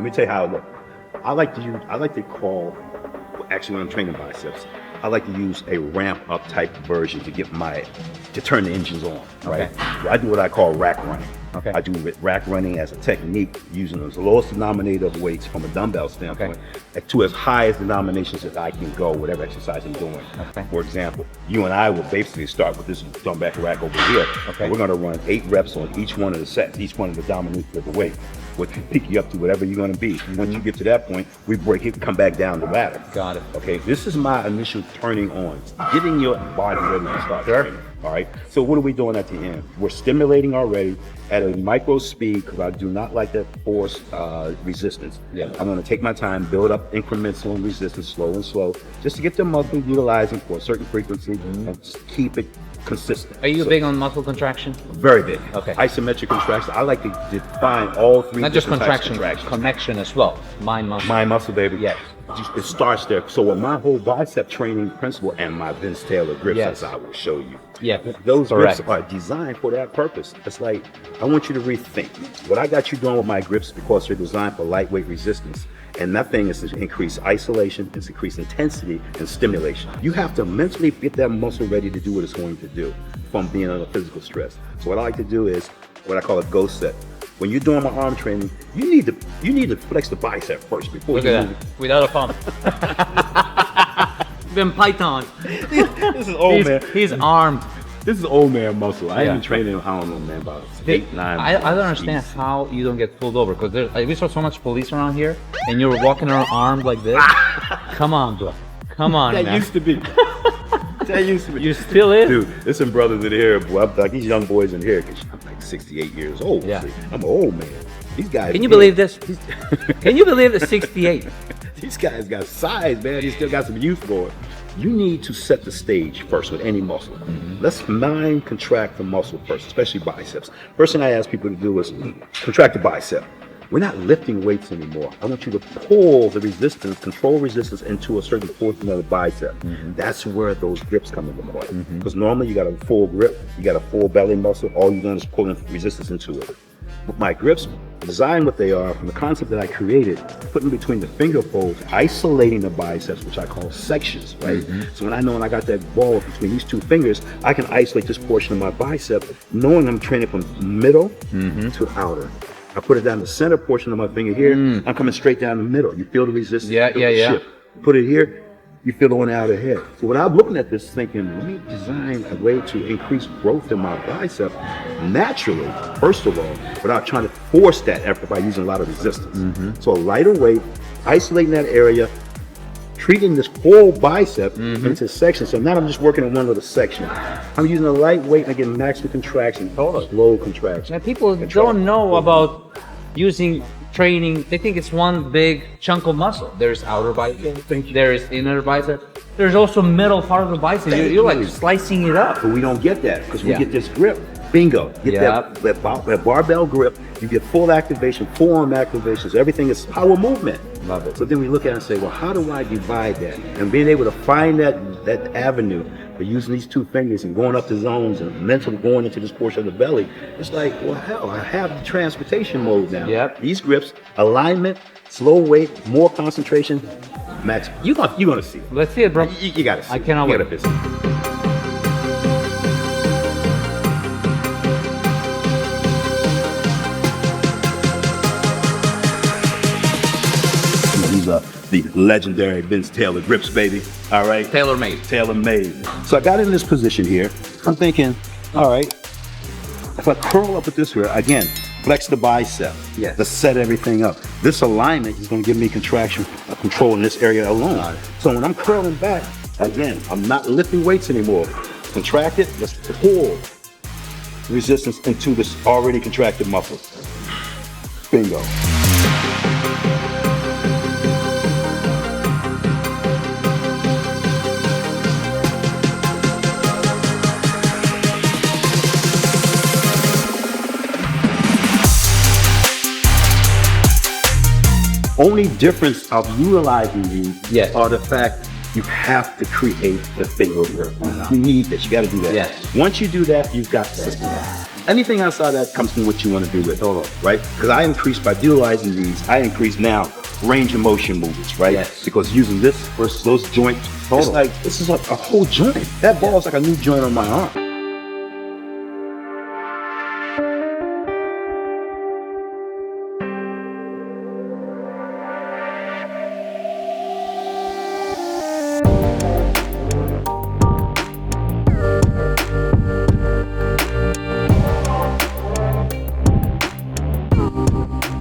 me tell you how I look. I like to call, actually when I'm training biceps, I like to use a ramp up type version to turn the engines on, right? Okay. So I do what I call rack running. Okay. I do rack running as a technique using the lowest denominator of weights from a dumbbell standpoint to as high as denominations as I can go, whatever exercise I'm doing. Okay. For example, you and I will basically start with this dumbbell rack over here. Okay. We're gonna run 8 reps on each one of the sets, each one of the denominators of the weight, which will pick you up to whatever you're gonna be. Once you get to that point, we break it and come back down the ladder. Got it. Okay, this is my initial turning on, getting your body ready to start training. All right, so what are we doing at the end? We're stimulating already at a micro speed because I do not like that force resistance. Yeah. I'm gonna take my time, build up incremental resistance, slow and slow, just to get the muscle utilizing for a certain frequency and just keep it consistent. Are you big on muscle contraction? Very big. Okay. Isometric contraction. I like to define all 3 Not just different types of contraction, connection as well. Mind muscle. Mind muscle, baby. Yes. It starts there. So with my whole bicep training principle and my vincetaylor grips, Yes. as I will show you. Yeah. Those Correct. grips are designed for that purpose. It's like, I want you to rethink. What I got you doing with my grips because they're designed for lightweight resistance. And that thing is to increase isolation, it's increase intensity and stimulation. You have to mentally get that muscle ready to do what it's going to do from being under physical stress. So what I like to do is what I call a ghost set. When you're doing my arm training, you need to flex the bicep first before Look you at move. that. Without a pump. Been Python. This is old man. He's armed. This is old man muscle. I Yeah. ain't been training, I don't know, man, about 8, 9 I don't understand how you don't get pulled over because we saw so much police around here and you're walking around armed like this. Come on, bro. Come on, That man. used to be. That used to be. You still is? Dude, there's some brothers in here, boy. I'm like these young boys in here, cause I'm like 68 years old. Yeah. See, I'm an old man. These guys. Can you believe this? Can you believe the 68? These guys got size, man. They still got some youth going. You need to set the stage first with any muscle. Let's mind contract the muscle first, especially biceps. First thing I ask people to do is contract the bicep. We're not lifting weights anymore. I want you to pull the resistance, control resistance into a certain portion of the bicep. That's where those grips come into play. Because normally you got a full grip, you got a full belly muscle, all you're doing is pulling resistance into it. With my grips, design what they are from the concept that I created, putting between the finger folds, isolating the biceps, which I call sections, right? So when I got that ball between these 2 fingers, I can isolate this portion of my bicep, knowing I'm training from middle to outer. I put it down the center portion of my finger here, I'm coming straight down the middle. You feel the resistance, Yeah, you feel yeah, the yeah. shift. Put it here, you feel the one out ahead. So when I'm looking at this thinking, let me design a way to increase growth in my bicep naturally, first of all, without trying to force that effort by using a lot of resistance. So a lighter weight, isolating that area, treating this whole bicep into sections. So now I'm just working on one little section. I'm using a light weight and I get maximum contraction, slow contraction. Now, people don't know about using training. They think it's one big chunk of muscle. There's outer bicep, there is inner bicep. There's also middle part of the bicep. You're like slicing it up. But we don't get that because we get this grip. Bingo. Get that barbell grip. You get full activation, forearm activations. Everything is power movement. Love it. So then we look at it and say, well, how do I divide that? And being able to find that avenue for using these 2 fingers and going up the zones and mentally going into this portion of the belly, it's like, well, hell, I have the transportation mode now. Yep. These grips, alignment, slow weight, more concentration, max. You're gonna see it. Let's see it, bro. You gotta see I cannot it. wait. You gotta visit. These are the legendary vincetaylor grips, baby. All right? Tailor-made. Tailor-made. So I got in this position here. I'm thinking, all right, if I curl up with this here, again, flex the bicep. Yes. To set everything up. This alignment is going to give me contraction, control in this area alone. So when I'm curling back, again, I'm not lifting weights anymore. Contract it, let's pull resistance into this already contracted muscle. Bingo. Only difference of utilizing these are the fact you have to create the finger grip. You need this. You got to do that. Yes. Once you do that, you've got system. Anything outside that comes from what you want to do with it, right? Because I increase by utilizing these. I increase now range of motion movements, right? Yes. Because using this versus those joints, it's like this is a whole joint. That ball is like a new joint on my arm.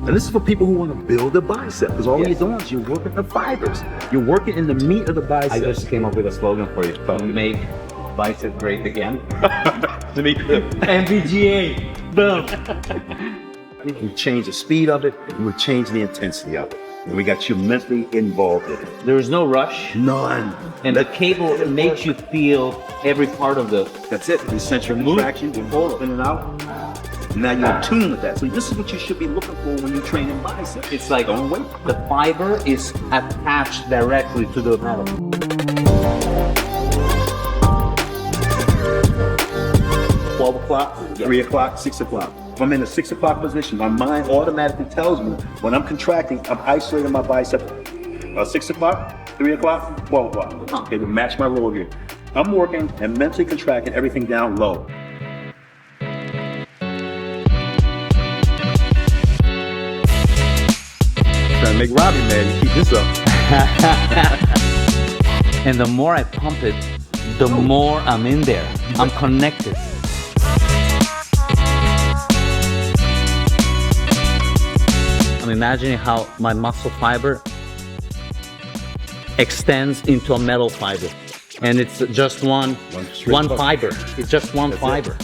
And this is for people who want to build a bicep, because all you're doing is you're working the fibers. You're working in the meat of the bicep. I just came up with a slogan for you. Make bicep great again. To me, MBGA. Boom. we change the speed of it, and we change the intensity of it. And we got you mentally involved in it. There is no rush. None. And the cable makes you feel every part of the... That's it. The central contraction, you pull in and out. Now you're in tune with that. So this is what you should be looking for when you're training biceps. It's like don't wait. the fiber is attached directly to the metal. 12 o'clock, 3 o'clock, 6 o'clock. If I'm in a 6 o'clock position, my mind automatically tells me when I'm contracting, I'm isolating my bicep. 6 o'clock, 3 o'clock, 12 o'clock. Okay, to match my load here. I'm working and mentally contracting everything down low. Trying to make Robbie mad and keep this up. And the more I pump it, the more I'm in there. I'm connected. I'm imagining how my muscle fiber extends into a metal fiber. And it's just one fiber. It's just one fiber.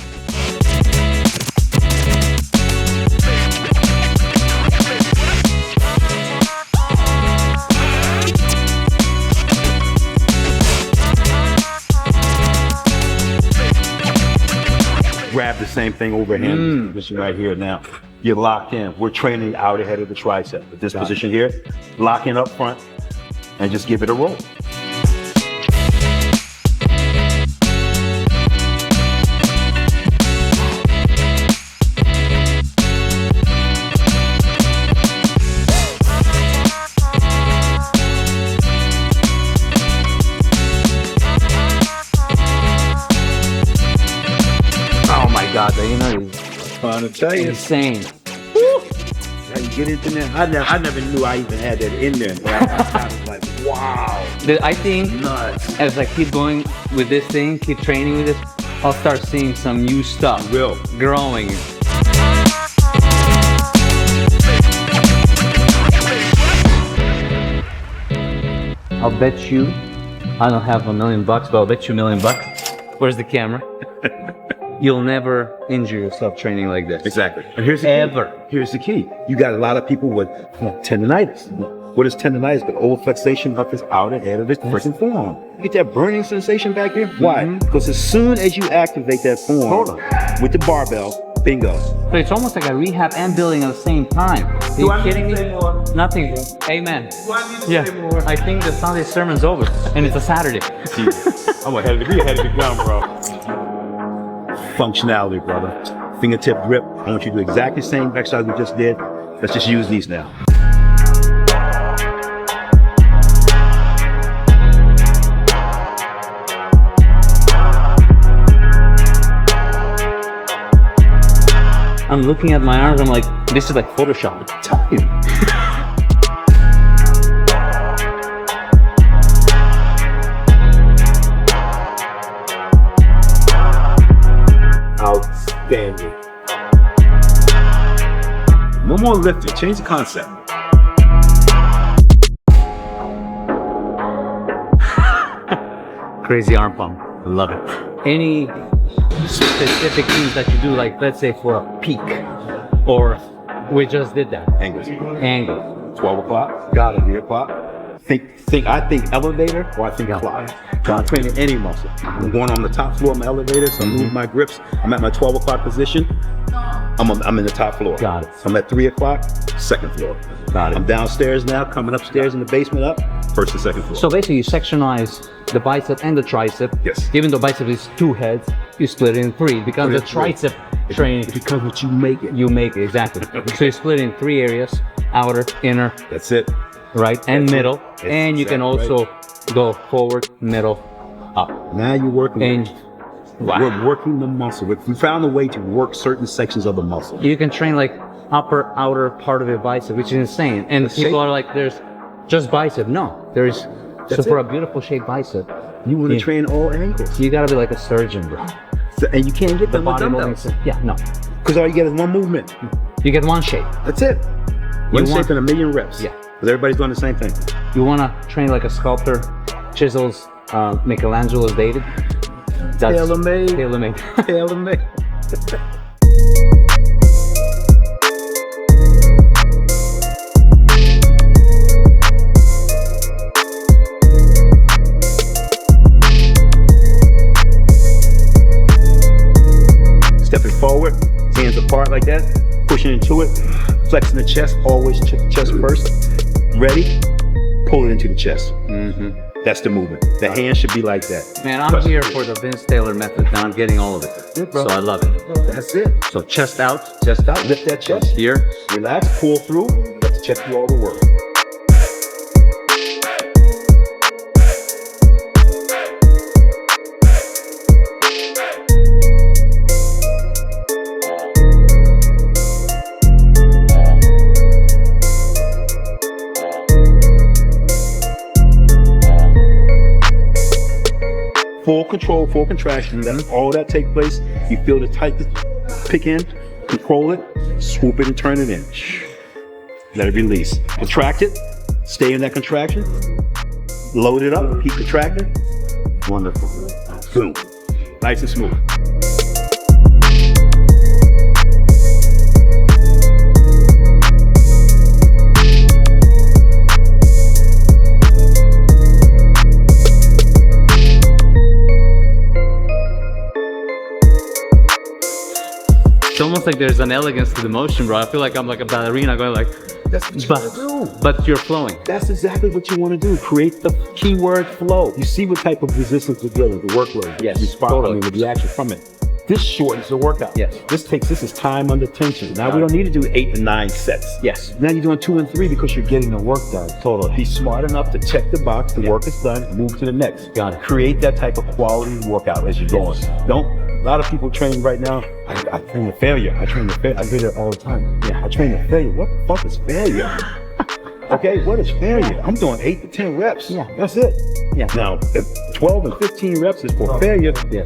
Grab the same thing overhand. Position right here now. You're locked in. We're training out ahead of the tricep. With this position here, lock in up front and just give it a roll. God, you know, Trying to tell you. insane. How you get into there? I never knew I even had that in there. But I was like, wow. I think Nuts. as I keep going with this thing, keep training with it, I'll start seeing some new stuff growing. I'll bet you, I don't have $1 million, but I'll bet you $1 million. Where's the camera? You'll never injure yourself training like this. Exactly. And here's the key. Here's the key. You got a lot of people with tendonitis. What is tendonitis? The overflexation of his outer head of his freaking forearm. You get that burning sensation back here? Why? Because as soon as you activate that forearm with the barbell, bingo. So it's almost like a rehab and building at the same time. Are you kidding me? Nothing, bro. Amen. I think the Sunday sermon's over, and it's a Saturday. I'm ahead of the ground, bro. Functionality, brother. Fingertip grip. I want you to do exactly the same exercise we just did. Let's just use these now. I'm looking at my arms, I'm like, this is like Photoshop. I'm telling you. Outstanding. No more lifting. Change the concept. Crazy arm pump. I love it. Any specific things that you do, like let's say for a peak, or we just did that. Angle. 12 o'clock. Got it. 3 o'clock. I think elevator or I think clock. I'm training any muscle. I'm going on the top floor of my elevator, so I'm moving my grips. I'm at my 12 o'clock position. I'm in the top floor. Got it. So I'm at 3 o'clock, second floor. Got it. I'm downstairs now, coming upstairs in the basement up, first and second floor. So basically you sectionize the bicep and the tricep. Yes. Even though bicep is 2 heads, you split it in 3 because the tricep training. It becomes what you make it. You make it, exactly. So you split in 3 areas: outer, inner, That's it. right, and middle. That's And you can exactly also go forward, middle, up. Now you're working. And We're working the muscle. We found a way to work certain sections of the muscle. you can train like upper, outer part of your bicep, which is insane. And shape. people are like, there's just bicep. No, there's, so for it. a beautiful shaped bicep, You want to Yeah. train all angles. you gotta be like a surgeon, bro. And you can't get The them with bodybuilding, dumbbells. yeah, no. Because all you get is one movement. You get one shape. That's it. One You shape want- and a million reps. Yeah. Because everybody's doing the same thing. You wanna train like a sculptor, chisels, Michelangelo's David. That's Tailor-made. Tailor-made. Tailor-made. Stepping forward, hands apart like that, pushing into it, flexing the chest, always check the chest first. Ready? Pull it into the chest. That's the movement. The hand should be like that. Man, I'm here for the Vince Taylor method, and I'm getting all of it. bro. So I love it. That's it. So chest out, Chest out, lift that chest. here. Relax, pull through, let the chest do all the work. Full control, full contraction. Let all that take place. You feel the tightness, pick in, control it, swoop it and turn it in. Let it release. Contract it, stay in that contraction. Load it up, keep contracting. Wonderful. Boom. Nice and smooth. It's almost like there's an elegance to the motion, bro. I feel like I'm like a ballerina going like, That's what you want to do. but you're flowing. That's exactly what you want to do. Create the keyword flow. You see what type of resistance we're dealing with, the workload. Yes, Respond, totally. the reaction from it. This shortens the workout. Yes. This is time under tension. Now we don't need to do 8 to 9 sets. Yes. Now you're doing 2 and 3 because you're getting the work done. Totally. Be smart enough to check the box, the work is done, move to the next. Got it. Create that type of quality workout as you're going. A lot of people train right now. I train to failure. I train to failure. I do that all the time. Yeah, I train to failure. What the fuck is failure? Okay, what is failure? I'm doing 8 to 10 reps. Yeah. That's it. Yeah. Now, if 12 and 15 reps is for failure, Yeah.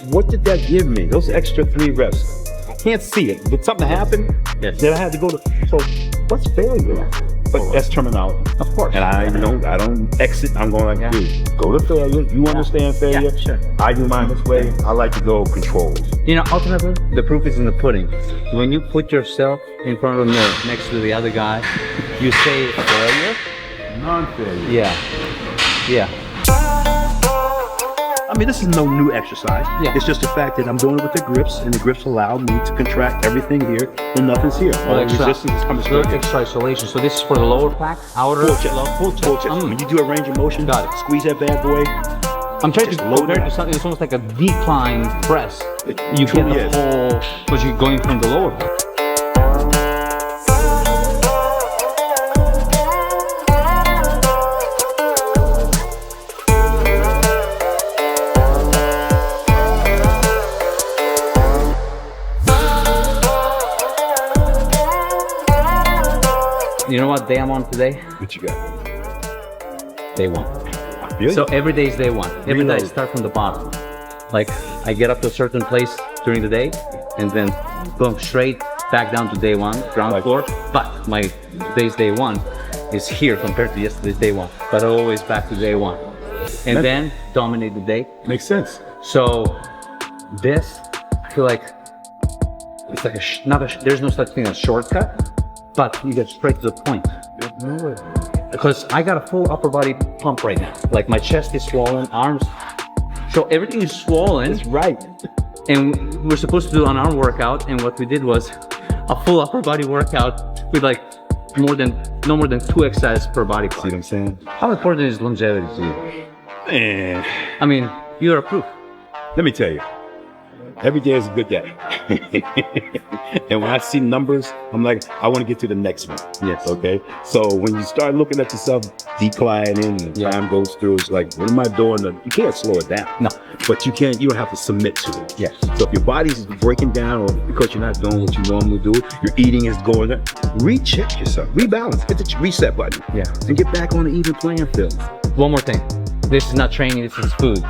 what did that give me? Those extra 3 reps. I can't see it. Did something happen? Yes. That I had to go to. So, what's failure? But that's terminology. Of course. And I don't exit. I'm going like, dude, go to failure. You understand failure? Yeah, sure. I do mine this way. I like to go controls. You know, ultimately, the proof is in the pudding. When you put yourself in front of the mirror next to the other guy, you say failure. Non-failure. Yeah. Yeah. I mean, this is no new exercise. Yeah. It's just the fact that I'm doing it with the grips, and the grips allow me to contract everything here, and nothing's here. All the resistance is coming straight. Extra isolation. So this is for the lower back, outer. Full chest. Full chest. When you do a range of motion, Got it. squeeze that bad boy. I'm trying Just to load compare it it to up. something. It's almost like a decline press. It You get truly the is. whole, because you're going from the lower part. You know what day I'm on today? What you got? Day one. Really? So every day is day one. Every day I Reload. start from the bottom. Like I get up to a certain place during the day and then boom, straight back down to day one, ground Like- floor. But my today's day one is here compared to yesterday's day one. But always back to day one. And That- then dominate the day. Makes sense. So this, I feel like it's like there's no such thing as shortcut, but you get straight to the point. Because I got a full upper body pump right now. Like my chest is swollen, arms. So everything is swollen. That's right. And we're supposed to do an arm workout. And what we did was a full upper body workout with like no more than 2 exercises per body See part. what I'm saying? How important is longevity to you? Man, I mean, you're a proof. let me tell you. Every day is a good day. And when I see numbers, I'm like, I want to get to the next one. Yes. Okay. So when you start looking at yourself declining and time goes through, it's like, what am I doing? You can't slow it down. No. But you don't have to submit to it. Yes. So if your body's breaking down or because you're not doing what you normally do, your eating is going up, recheck yourself, rebalance, hit the reset button. Yeah. And get back on the even playing field. One more thing. This is not training, this is food.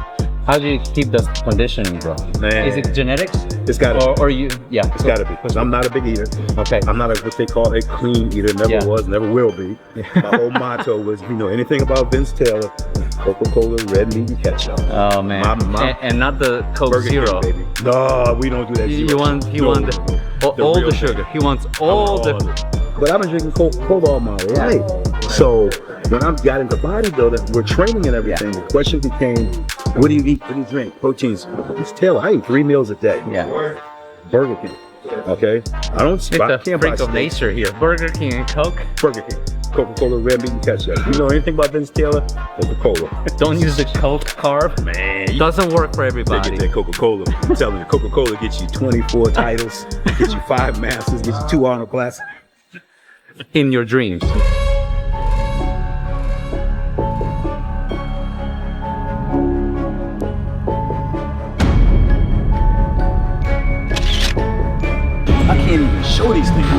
How do you keep the conditioning, bro? Man. Is it genetics? It's gotta be. Or you, yeah. It's gotta be. Because I'm not a big eater. Okay. I'm not what they call a clean eater. Never was, never will be. My whole motto was, if you know anything about Vincetaylor, Coca-Cola, red meat, and ketchup. Oh man. And not the Coke Burger Zero. King, baby. No, we don't do that. He zero. wants all real the sugar. He wants all the. But I've been drinking Coca-Cola all my life. So when I got into bodybuilding, we're training and everything. The question became, what do you eat? What do you drink? Proteins. It's Taylor. I eat 3 meals a day. Yeah. Burger King. Okay. I don't. It's a freak of nature here. Burger King and Coke. Burger King. Coca-Cola, red meat, and ketchup. You know anything about Vincetaylor? Coca-Cola. Don't use the Coke carb. Man, doesn't work for they everybody. get that Coca-Cola. I'm telling you, Coca-Cola gets you 24 titles, gets you 5 masters, gets you 2 Arnold classes. In your dreams. I can't even show these things.